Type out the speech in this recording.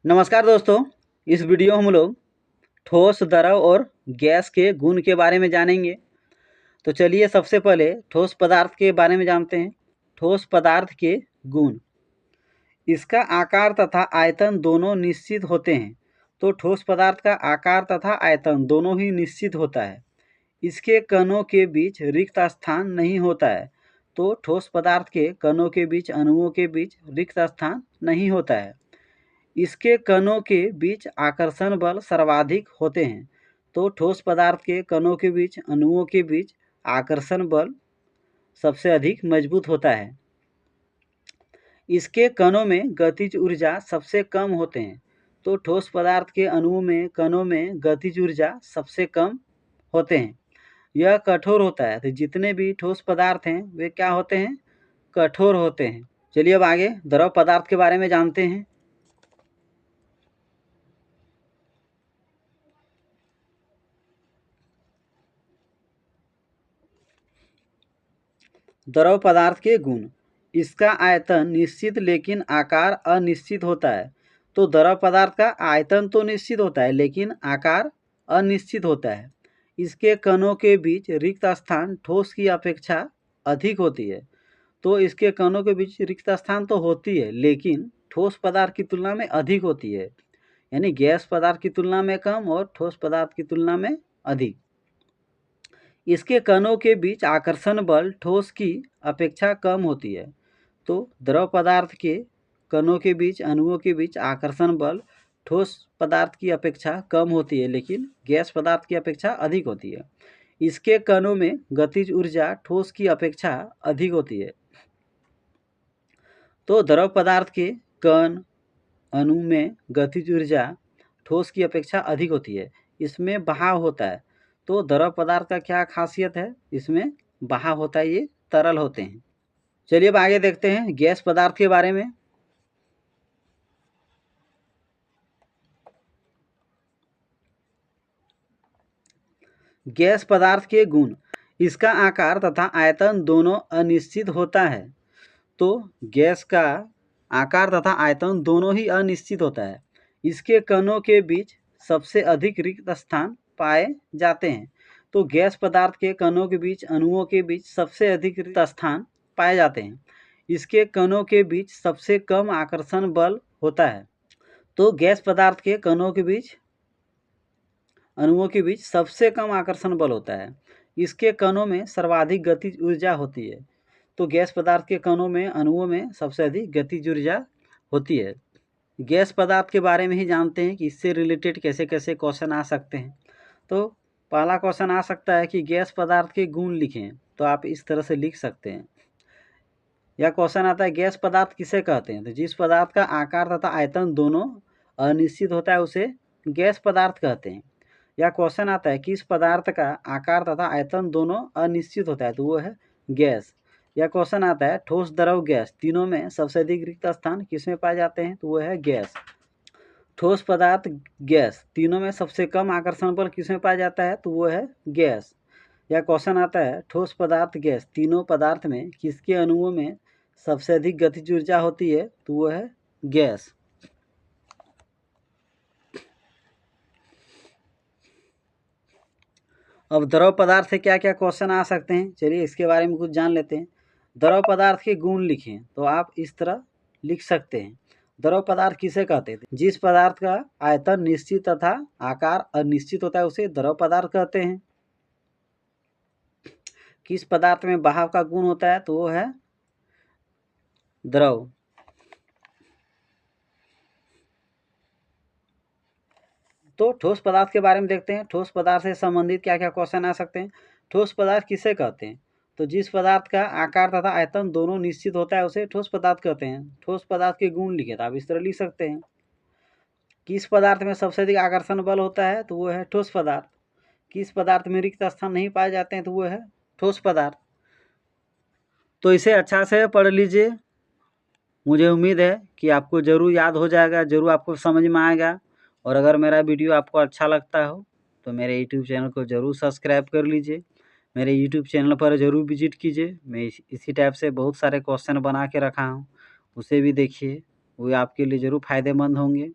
नमस्कार दोस्तों। इस वीडियो हम लोग ठोस, द्रव और गैस के गुण के बारे में जानेंगे। तो चलिए सबसे पहले ठोस पदार्थ के बारे में जानते हैं। ठोस पदार्थ के गुण, इसका आकार तथा आयतन दोनों निश्चित होते हैं। तो ठोस पदार्थ का आकार तथा आयतन दोनों ही निश्चित होता है। इसके कणों के बीच रिक्त स्थान नहीं होता है। तो ठोस पदार्थ के कणों के बीच, अणुओं के बीच रिक्त स्थान नहीं होता है। इसके कणों के बीच आकर्षण बल सर्वाधिक होते हैं। तो ठोस पदार्थ के कणों के बीच, अणुओं के बीच आकर्षण बल सबसे अधिक मजबूत होता है। इसके कणों में गतिज ऊर्जा सबसे कम होते हैं। तो ठोस पदार्थ के अणुओं में, कणों में गतिज ऊर्जा सबसे कम होते हैं। यह कठोर होता है। तो जितने भी ठोस पदार्थ हैं वे क्या होते हैं? कठोर होते हैं। चलिए अब आगे द्रव पदार्थ के बारे में जानते हैं। द्रव पदार्थ के गुण, इसका आयतन निश्चित लेकिन आकार अनिश्चित होता है। तो द्रव पदार्थ का आयतन तो निश्चित होता है लेकिन आकार अनिश्चित होता है। इसके कणों के बीच रिक्त स्थान ठोस की अपेक्षा अधिक होती है। तो इसके कणों के बीच रिक्त स्थान तो होती है लेकिन ठोस पदार्थ की तुलना में अधिक होती है। यानी गैस पदार्थ की तुलना में कम और ठोस पदार्थ की तुलना में अधिक। इसके कणों के बीच आकर्षण बल ठोस की अपेक्षा कम होती है। तो द्रव पदार्थ के कणों के बीच, अणुओं के बीच आकर्षण बल ठोस पदार्थ की अपेक्षा कम होती है लेकिन गैस पदार्थ की अपेक्षा अधिक होती है। इसके कणों में गतिज ऊर्जा ठोस की अपेक्षा अधिक होती है। तो द्रव पदार्थ के कण, अणु में गतिज ऊर्जा ठोस की अपेक्षा अधिक होती है। इसमें बहाव होता है। तो द्रव पदार्थ का क्या खासियत है? इसमें बहाव होता है, ये तरल होते हैं। चलिए अब आगे देखते हैं गैस पदार्थ के बारे में। गैस पदार्थ के गुण, इसका आकार तथा आयतन दोनों अनिश्चित होता है। तो गैस का आकार तथा आयतन दोनों ही अनिश्चित होता है। इसके कणों के बीच सबसे अधिक रिक्त स्थान पाए जाते हैं। तो गैस पदार्थ के कणों के बीच, अणुओं के बीच सबसे अधिक रिक्त स्थान पाए जाते हैं। इसके कणों के बीच सबसे कम आकर्षण बल होता है। तो गैस पदार्थ के कणों के बीच, अणुओं के बीच सबसे कम आकर्षण बल होता है। इसके कणों में सर्वाधिक गतिज ऊर्जा होती है। तो गैस पदार्थ के कणों में, अणुओं में सबसे अधिक गतिज ऊर्जा होती है। गैस पदार्थ के बारे में ही जानते हैं कि इससे रिलेटेड कैसे कैसे क्वेश्चन आ सकते हैं। तो पहला क्वेश्चन आ सकता है कि गैस पदार्थ के गुण लिखें। तो आप इस तरह से लिख सकते हैं। यह क्वेश्चन आता है गैस पदार्थ किसे कहते हैं? तो जिस पदार्थ का आकार तथा आयतन दोनों अनिश्चित होता है उसे गैस पदार्थ कहते हैं। यह क्वेश्चन आता है किस पदार्थ का आकार तथा आयतन दोनों अनिश्चित होता है? तो वो है गैस। यह क्वेश्चन आता है ठोस, द्रव, गैस तीनों में सबसे अधिक रिक्त स्थान किसमें पाए जाते हैं? तो वो है गैस। ठोस पदार्थ, गैस तीनों में सबसे कम आकर्षण बल किसमें पाया जाता है? तो वो है गैस। यह क्वेश्चन आता है ठोस पदार्थ, गैस तीनों पदार्थ में किसके अणुओं में सबसे अधिक गतिज ऊर्जा होती है? तो वो है गैस। अब द्रव पदार्थ से क्या क्या क्वेश्चन आ सकते हैं, चलिए इसके बारे में कुछ जान लेते हैं। द्रव पदार्थ के गुण लिखें। तो आप इस तरह लिख सकते हैं। द्रव पदार्थ किसे कहते हैं? जिस पदार्थ का आयतन निश्चित तथा आकार अनिश्चित होता है उसे द्रव पदार्थ कहते हैं। किस पदार्थ में बहाव का गुण होता है? तो वो है द्रव। तो ठोस पदार्थ के बारे में देखते हैं। ठोस पदार्थ से संबंधित क्या क्या क्वेश्चन आ सकते हैं। ठोस पदार्थ किसे कहते हैं? तो जिस पदार्थ का आकार तथा आयतन दोनों निश्चित होता है उसे ठोस पदार्थ कहते हैं। ठोस पदार्थ के गुण लिखे। तो आप इस तरह लिख सकते हैं। किस पदार्थ में सबसे अधिक आकर्षण बल होता है? तो वो है ठोस पदार्थ। किस पदार्थ में रिक्त स्थान नहीं पाए जाते हैं? तो वो है ठोस पदार्थ। तो इसे अच्छा से पढ़ लीजिए। मुझे उम्मीद है कि आपको ज़रूर याद हो जाएगा, ज़रूर आपको समझ में आएगा। और अगर मेरा वीडियो आपको अच्छा लगता हो तो मेरे यूट्यूब चैनल को ज़रूर सब्सक्राइब कर लीजिए। मेरे यूट्यूब चैनल पर ज़रूर विजिट कीजिए। मैं इसी टाइप से बहुत सारे क्वेश्चन बना के रखा हूँ, उसे भी देखिए। वो आपके लिए ज़रूर फ़ायदेमंद होंगे।